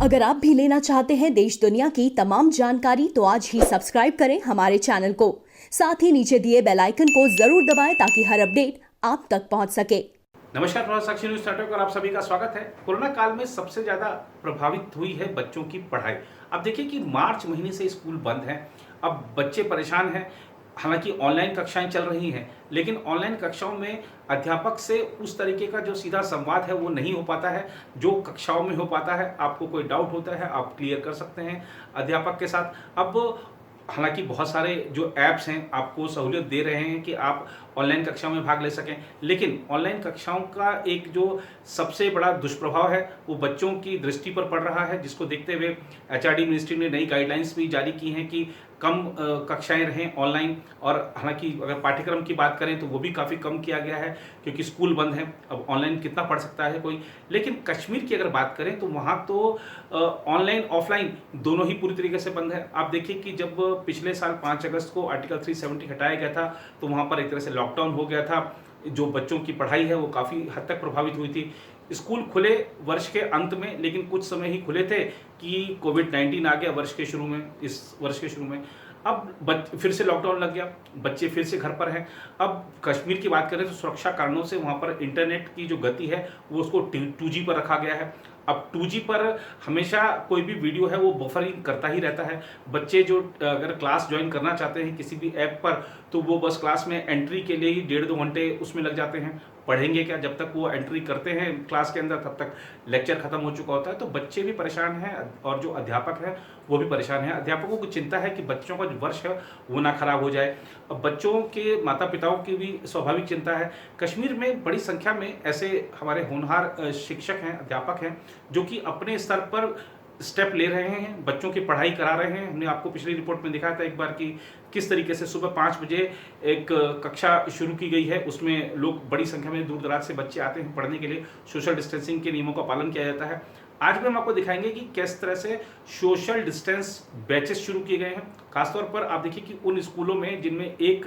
अगर आप भी लेना चाहते हैं देश दुनिया की तमाम जानकारी तो आज ही सब्सक्राइब करें हमारे चैनल को। साथ ही नीचे दिए बेल आइकन को जरूर दबाएं ताकि हर अपडेट आप तक पहुंच सके। नमस्कार, प्रभात साक्षी न्यूज नेटवर्क और आप सभी का स्वागत है। कोरोना काल में सबसे ज्यादा प्रभावित हुई है बच्चों की पढ़ाई। अब देखिए कि मार्च महीने से स्कूल बंद हैं, अब बच्चे परेशान हैं। हालांकि ऑनलाइन कक्षाएं चल रही हैं, लेकिन ऑनलाइन कक्षाओं में अध्यापक से उस तरीके का जो सीधा संवाद है वो नहीं हो पाता है जो कक्षाओं में हो पाता है। आपको कोई डाउट होता है आप क्लियर कर सकते हैं अध्यापक के साथ। अब हालांकि बहुत सारे जो ऐप्स हैं आपको सहूलियत दे रहे हैं कि आप ऑनलाइन कक्षाओं में भाग ले सकें, लेकिन ऑनलाइन कक्षाओं का एक जो सबसे बड़ा दुष्प्रभाव है वो बच्चों की दृष्टि पर पड़ रहा है, जिसको देखते हुए एचआरडी मिनिस्ट्री ने नई गाइडलाइंस भी जारी की हैं कि कम कक्षाएं रहें ऑनलाइन। और हालांकि अगर पाठ्यक्रम की बात करें तो वो भी काफ़ी कम किया गया है क्योंकि स्कूल बंद हैं, अब ऑनलाइन कितना पढ़ सकता है कोई। लेकिन कश्मीर की अगर बात करें तो वहाँ तो ऑनलाइन ऑफलाइन दोनों ही पूरी तरीके से बंद है। आप देखिए कि जब पिछले साल 5 अगस्त को आर्टिकल 370 हटाया गया था तो वहाँ पर एक तरह से लॉकडाउन हो गया था। जो बच्चों की पढ़ाई है वो काफ़ी हद तक प्रभावित हुई थी। स्कूल खुले वर्ष के अंत में, लेकिन कुछ समय ही खुले थे कि कोविड-19 आ गया वर्ष के शुरू में, इस वर्ष के शुरू में। अब फिर से लॉकडाउन लग गया, बच्चे फिर से घर पर हैं। अब कश्मीर की बात करें तो सुरक्षा कारणों से वहाँ पर इंटरनेट की जो गति है वो उसको 2G पर रखा गया है। अब 2G पर हमेशा कोई भी वीडियो है वो बफरिंग करता ही रहता है। बच्चे जो अगर क्लास ज्वाइन करना चाहते हैं किसी भी ऐप पर तो वो बस क्लास में एंट्री के लिए ही 1.5-2 घंटे उसमें लग जाते हैं। पढ़ेंगे क्या? जब तक वो एंट्री करते हैं क्लास के अंदर तब तक लेक्चर खत्म हो चुका होता है। तो बच्चे भी परेशान हैं और जो अध्यापक हैं वो भी परेशान हैं। अध्यापकों को चिंता है कि बच्चों का जो वर्ष है वो ना खराब हो जाए। अब बच्चों के माता पिताओं की भी स्वाभाविक चिंता है। कश्मीर में बड़ी संख्या में ऐसे हमारे होनहार शिक्षक हैं, अध्यापक हैं जो कि अपने स्तर पर स्टेप ले रहे हैं, बच्चों की पढ़ाई करा रहे हैं। हमने आपको पिछली रिपोर्ट में दिखाया था एक बार कि किस तरीके से सुबह 5 बजे एक कक्षा शुरू की गई है, उसमें लोग बड़ी संख्या में दूर दराज से बच्चे आते हैं पढ़ने के लिए। सोशल डिस्टेंसिंग के नियमों का पालन किया जाता है। आज भी हम आपको दिखाएंगे कि किस तरह से सोशल डिस्टेंस बैचेस शुरू किए गए हैं। खासतौर पर आप देखिए कि उन स्कूलों में जिनमें एक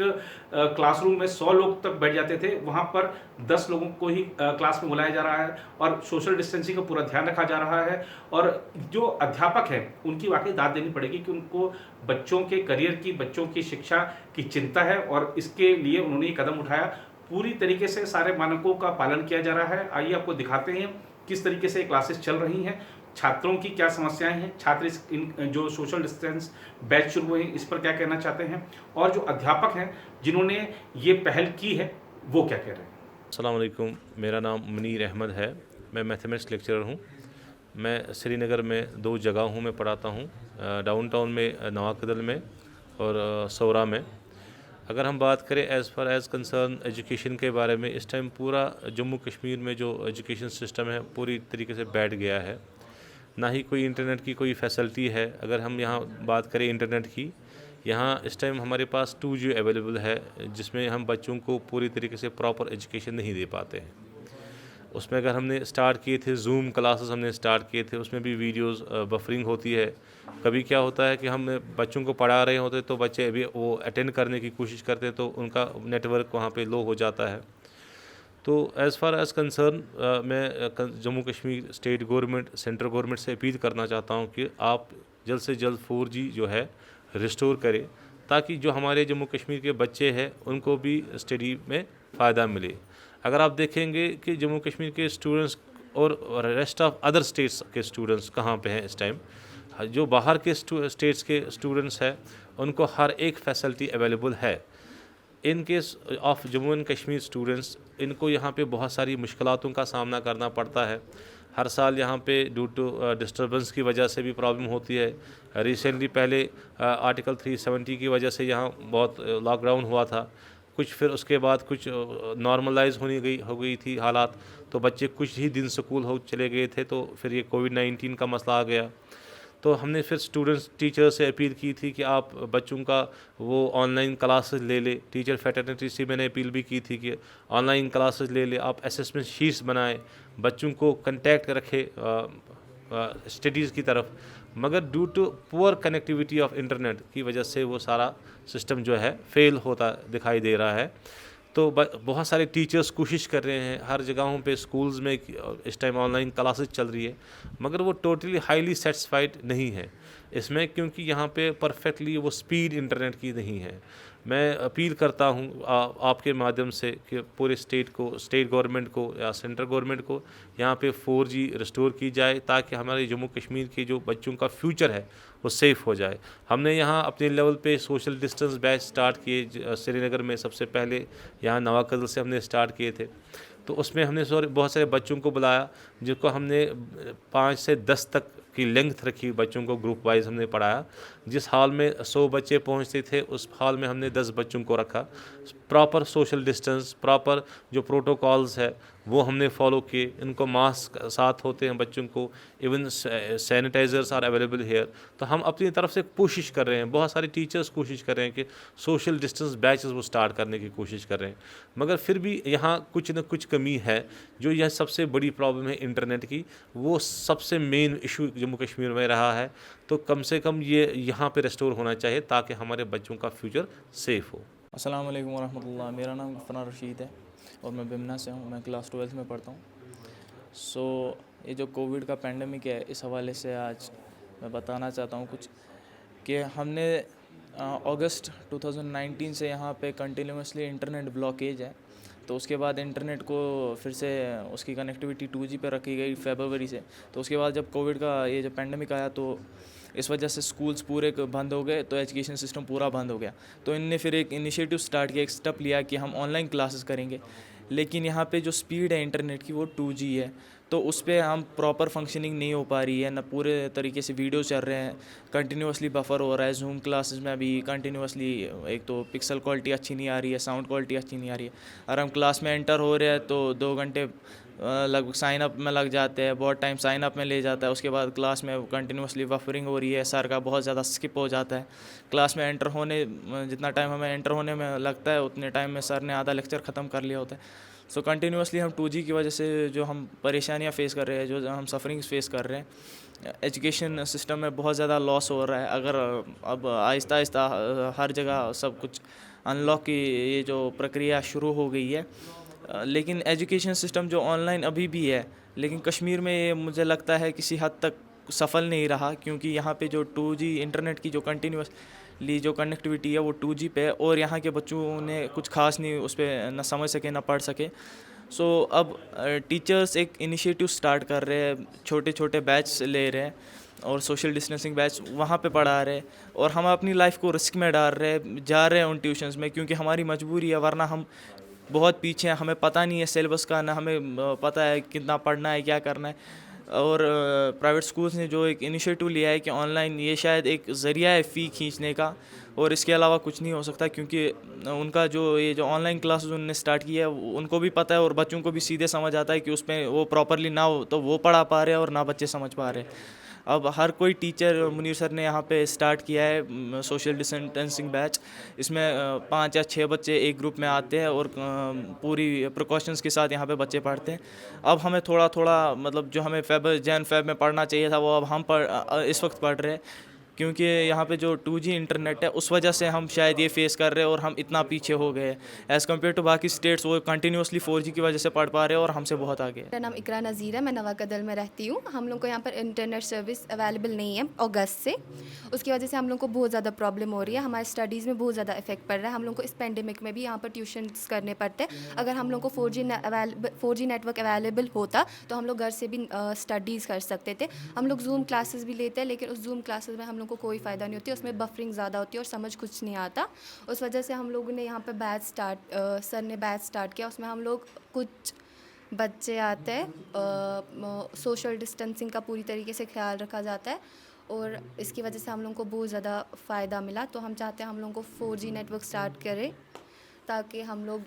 क्लासरूम में 100 लोग तक बैठ जाते थे वहाँ पर 10 लोगों को ही क्लास में बुलाया जा रहा है और सोशल डिस्टेंसिंग का पूरा ध्यान रखा जा रहा है। और जो अध्यापक हैं उनकी वाकई दाद देनी पड़ेगी कि उनको बच्चों के करियर की, बच्चों की शिक्षा की चिंता है और इसके लिए उन्होंने ये कदम उठाया। पूरी तरीके से सारे मानकों का पालन किया जा रहा है। आइए आपको दिखाते हैं किस तरीके से क्लासेस चल रही हैं, छात्रों की क्या समस्याएं हैं, छात्र इन जो सोशल डिस्टेंस बैच शुरू हुए हैं इस पर क्या कहना चाहते हैं और जो अध्यापक हैं जिन्होंने ये पहल की है वो क्या कह रहे हैं। अस्सलाम वालेकुम, मेरा नाम मुनीर अहमद है। मैं मैथमेटिक्स लेक्चरर हूँ। मैं श्रीनगर में 2 जगहों में पढ़ाता हूँ, डाउनटाउन में नवाकदल में और सौरा में। अगर हम बात करें as far as concern education के बारे में, इस टाइम पूरा जम्मू कश्मीर में जो एजुकेशन सिस्टम है पूरी तरीके से बैठ गया है। ना ही कोई इंटरनेट की कोई फैसिलिटी है। अगर हम यहाँ बात करें इंटरनेट की, यहाँ इस टाइम हमारे पास 2G अवेलेबल है जिसमें हम बच्चों को पूरी तरीके से प्रॉपर एजुकेशन नहीं दे पाते हैं। उसमें अगर हमने स्टार्ट किए थे ज़ूम क्लासेस, हमने स्टार्ट किए थे, उसमें भी वीडियोस बफरिंग होती है। कभी क्या होता है कि हम बच्चों को पढ़ा रहे होते तो बच्चे अभी वो अटेंड करने की कोशिश करते हैं तो उनका नेटवर्क वहाँ पे लो हो जाता है। तो एज़ फार एज़ कंसर्न मैं Jammu Kashmir state government, central government से अपील करना चाहता हूँ कि आप जल्द से जल्द 4G जो है रिस्टोर करें ताकि जो हमारे जम्मू कश्मीर के बच्चे हैं उनको भी स्टडी में फ़ायदा मिले। अगर आप देखेंगे कि जम्मू कश्मीर के स्टूडेंट्स और रेस्ट ऑफ अदर स्टेट्स के स्टूडेंट्स कहाँ पे हैं इस टाइम, जो बाहर के स्टेट्स के स्टूडेंट्स हैं उनको हर एक फैसिलिटी अवेलेबल है। In case of Jammu and Kashmir students, इनको यहाँ पे बहुत सारी मुश्किलातों का सामना करना पड़ता है। हर साल यहाँ पे ड्यू टू डिस्टर्बेंस की वजह से भी प्रॉब्लम होती है। रिसेंटली पहले आर्टिकल 370 की वजह से यहाँ बहुत लॉकडाउन हुआ था। कुछ फिर उसके बाद कुछ नॉर्मलाइज हो गई थी हालात, तो बच्चे कुछ ही दिन स्कूल हो चले गए थे, तो फिर ये कोविड-19 का मसला आ गया। तो हमने फिर स्टूडेंट्स टीचर से अपील की थी कि आप बच्चों का वो ऑनलाइन क्लासेस ले ले। टीचर फैटर्निटी से मैंने अपील भी की थी कि ऑनलाइन क्लासेस ले ले, आप असेसमेंट शीट्स बनाएं, बच्चों को कंटेक्ट रखे स्टडीज़ की तरफ। मगर due to poor connectivity of internet की वजह से वो सारा सिस्टम जो है फेल होता दिखाई दे रहा है। तो बहुत सारे टीचर्स कोशिश कर रहे हैं, हर जगहों पे स्कूल्स में इस टाइम ऑनलाइन क्लासेस चल रही है, मगर वो टोटली हाईली सेटिस्फाइड नहीं है इसमें, क्योंकि यहाँ पे परफेक्टली वो स्पीड इंटरनेट की नहीं है। मैं अपील करता हूँ आपके माध्यम से कि पूरे स्टेट गवर्नमेंट को या सेंट्रल गवर्नमेंट को यहाँ पे 4G रिस्टोर की जाए, ताकि हमारे जम्मू कश्मीर के जो बच्चों का फ्यूचर है वो सेफ़ हो जाए। हमने यहाँ अपने लेवल पे सोशल डिस्टेंस बैच स्टार्ट किए, श्रीनगर में सबसे पहले यहाँ नवाकदल से हमने स्टार्ट किए थे। तो उसमें हमने बहुत सारे बच्चों को बुलाया, जिनको हमने 5 से 10 तक की लेंथ रखी, बच्चों को ग्रुप वाइज हमने पढ़ाया। जिस हॉल में 100 बच्चे पहुंचते थे, उस हॉल में हमने 10 बच्चों को रखा। प्रॉपर सोशल डिस्टेंस, प्रॉपर जो प्रोटोकॉल्स है वो हमने फॉलो किए। इनको मास्क साथ होते हैं बच्चों को, even sanitisers are available here. तो हम अपनी तरफ से कोशिश कर रहे हैं, बहुत सारे टीचर्स कोशिश कर रहे हैं कि सोशल डिस्टेंस बैचेस वो स्टार्ट करने की कोशिश कर रहे हैं, मगर फिर भी यहाँ कुछ न कुछ कमी है। जो यह सबसे बड़ी प्रॉब्लम है इंटरनेट की, वो सबसे मेन इशू जम्मू कश्मीर में रहा है। तो कम से कम ये यहाँ पे रेस्टोर होना चाहिए, ताकि हमारे बच्चों का फ्यूचर सेफ़ हो। अस्सलाम वालेकुम वरहमतुल्लाह। मेरा नाम गफरान रशीद है और मैं बिमना से हूँ। मैं क्लास 12th में पढ़ता हूँ। ये जो कोविड का पेंडेमिक है, इस हवाले से आज मैं बताना चाहता हूँ कुछ, कि हमने अगस्त 2019 से यहाँ पे कंटिन्यूसली इंटरनेट ब्लॉकेज है। तो उसके बाद इंटरनेट को फिर से उसकी कनेक्टिविटी 2G पे रखी गई फरवरी से। तो उसके बाद जब कोविड का ये जो पेंडेमिक आया, तो इस वजह से स्कूल्स पूरे बंद हो गए, तो एजुकेशन सिस्टम पूरा बंद हो गया। तो इनने फिर एक इनिशिएटिव स्टार्ट किया, एक स्टेप लिया कि हम ऑनलाइन क्लासेस करेंगे। लेकिन यहाँ पे जो स्पीड है इंटरनेट की वो 2G है, तो उस पर हम प्रॉपर फंक्शनिंग नहीं हो पा रही है, ना पूरे तरीके से वीडियो चल रहे हैं, कंटिन्यूसली बफर हो रहा है। जूम क्लासेस में अभी कंटिन्यूसली एक तो पिक्सल क्वालिटी अच्छी नहीं आ रही है, साउंड क्वालिटी अच्छी नहीं आ रही है। अगर हम क्लास में एंटर हो रहे हैं तो 2 घंटे लगभग साइन अप में लग जाते हैं, बहुत टाइम साइन अप में ले जाता है। उसके बाद क्लास में कंटिन्यूसली बफरिंग हो रही है, सर का बहुत ज़्यादा स्किप हो जाता है। क्लास में एंटर होने जितना टाइम हमें एंटर होने में लगता है, उतने टाइम में सर ने आधा लेक्चर ख़त्म कर लिया होता है। सो कंटिन्यूसली हम 2G की वजह से जो हम परेशानियाँ फेस कर रहे हैं, जो हम सफरिंग्स फेस कर रहे हैं, एजुकेशन सिस्टम में बहुत ज़्यादा लॉस हो रहा है। अगर अब आहिस्ता आहिस्ता हर जगह सब कुछ अनलॉक की ये जो प्रक्रिया शुरू हो गई है, लेकिन एजुकेशन सिस्टम जो ऑनलाइन अभी भी है, लेकिन कश्मीर में ये मुझे लगता है किसी हद तक सफल नहीं रहा, क्योंकि यहाँ पे जो 2G इंटरनेट की जो कंटिन्यूसली जो कनेक्टिविटी है वो 2G पे है, और यहाँ के बच्चों ने कुछ खास नहीं उस पर ना समझ सके ना पढ़ सके। अब टीचर्स एक इनिशिएटिव स्टार्ट कर रहे हैं, छोटे छोटे बैच ले रहे हैं और सोशल डिस्टेंसिंग बैच वहाँ पे पढ़ा रहे हैं, और हम अपनी लाइफ को रिस्क में डाल रहे हैं, जा रहे हैं उन ट्यूशन्स में, क्योंकि हमारी मजबूरी है, वरना हम बहुत पीछे हैं। हमें पता नहीं है सिलेबस का, ना हमें पता है कितना पढ़ना है, क्या करना है। और प्राइवेट स्कूल्स ने जो एक इनिशिएटिव लिया है कि ऑनलाइन, ये शायद एक ज़रिया है फ़ी खींचने का, और इसके अलावा कुछ नहीं हो सकता, क्योंकि उनका ये जो ऑनलाइन क्लासेस उन्होंने स्टार्ट किया है, उनको भी पता है और बच्चों को भी सीधे समझ आता है कि उसमें वो प्रॉपरली ना हो तो वो पढ़ा पा रहे हैं और ना बच्चे समझ पा रहे हैं। अब हर कोई टीचर, मुनीर सर ने यहाँ पे स्टार्ट किया है सोशल डिस्टेंसिंग बैच। इसमें 5 या 6 बच्चे एक ग्रुप में आते हैं और पूरी प्रिकॉशंस के साथ यहाँ पे बच्चे पढ़ते हैं। अब हमें थोड़ा थोड़ा मतलब जो हमें फ़ेब में पढ़ना चाहिए था, वो अब हम इस वक्त पढ़ रहे हैं, क्योंकि यहाँ पे जो 2G इंटरनेट है उस वजह से हम शायद ये फेस कर रहे हैं और हम इतना पीछे हो गए एज़ कम्पेयर टू बाकी स्टेट्स। वो कंटिन्यूसली 4G की वजह से पढ़ पा रहे हैं और हमसे बहुत आगे है। मेरा नाम इकरा नज़ीर है, मैं नवाकदल में रहती हूँ। हम लोग को यहाँ पर इंटरनेट सर्विस अवेलेबल नहीं है अगस्त से, उसकी वजह से हम लोग को बहुत ज़्यादा प्रॉब्लम हो रही है, हमारे स्टडीज़ में बहुत ज़्यादा इफेक्ट पड़ रहा है। हम लोग को इस पेंडेमिक में भी यहाँ पर ट्यूशन्स करने पड़ते हैं। अगर हम लोग को 4G नेटवर्क अवेलेबल होता तो हम लोग घर से भी स्टडीज़ कर सकते थे। हम लोग जूम क्लासेस भी लेते हैं, लेकिन उस जूम क्लासेस में हम लोग को कोई फ़ायदा नहीं होती, उसमें बफरिंग ज़्यादा होती है और समझ कुछ नहीं आता। उस वजह से हम लोगों ने यहाँ पे सर ने बैच स्टार्ट किया। उसमें हम लोग कुछ बच्चे आते हैं, सोशल डिस्टेंसिंग का पूरी तरीके से ख्याल रखा जाता है, और इसकी वजह से हम लोगों को बहुत ज़्यादा फ़ायदा मिला। तो हम चाहते हैं हम लोगों को 4G नेटवर्क स्टार्ट करें, ताकि हम लोग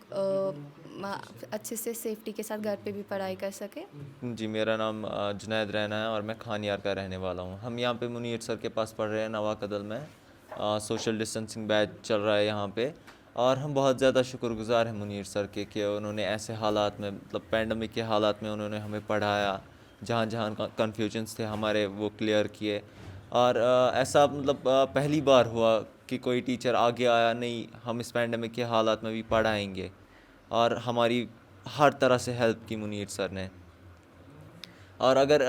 अच्छे से सेफ्टी के साथ घर पे भी पढ़ाई कर सकें। जी, मेरा नाम जुनैद रैना है और मैं खानियार का रहने वाला हूँ। हम यहाँ पे मुनीर सर के पास पढ़ रहे हैं नवाकदल में। सोशल डिस्टेंसिंग बैच चल रहा है यहाँ पे, और हम बहुत ज़्यादा शुक्रगुज़ार हैं मुनीर सर के कि उन्होंने ऐसे हालात में, मतलब पैंडमिक के हालात में उन्होंने हमें पढ़ाया, जहाँ जहाँ कन्फ्यूजन्स थे हमारे वो क्लियर किए। और ऐसा मतलब पहली बार हुआ कि कोई टीचर आगे आया, नहीं हम इस पैंडमिक के हालात में भी पढ़ाएंगे। और हमारी हर तरह से हेल्प की मुनीर सर ने। और अगर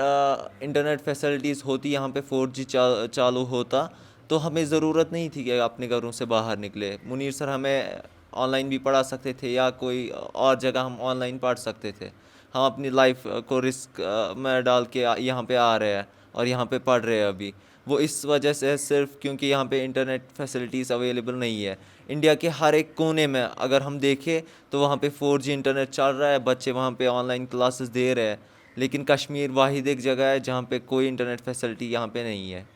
इंटरनेट फैसिलिटीज़ होती यहाँ पे 4G चालू होता तो हमें ज़रूरत नहीं थी कि अपने घरों से बाहर निकले। मुनीर सर हमें ऑनलाइन भी पढ़ा सकते थे या कोई और जगह हम ऑनलाइन पढ़ सकते थे। हम अपनी लाइफ को रिस्क में डाल के यहाँ पे आ रहे हैं और यहाँ पे पढ़ रहे हैं अभी। वो इस वजह से सिर्फ क्योंकि यहाँ पे इंटरनेट फैसिलिटीज़ अवेलेबल नहीं है। इंडिया के हर एक कोने में अगर हम देखें तो वहाँ पे 4G इंटरनेट चल रहा है, बच्चे वहाँ पे ऑनलाइन क्लासेस दे रहे हैं। लेकिन कश्मीर वाहिद एक जगह है जहाँ पे कोई इंटरनेट फैसिलिटी यहाँ पे नहीं है।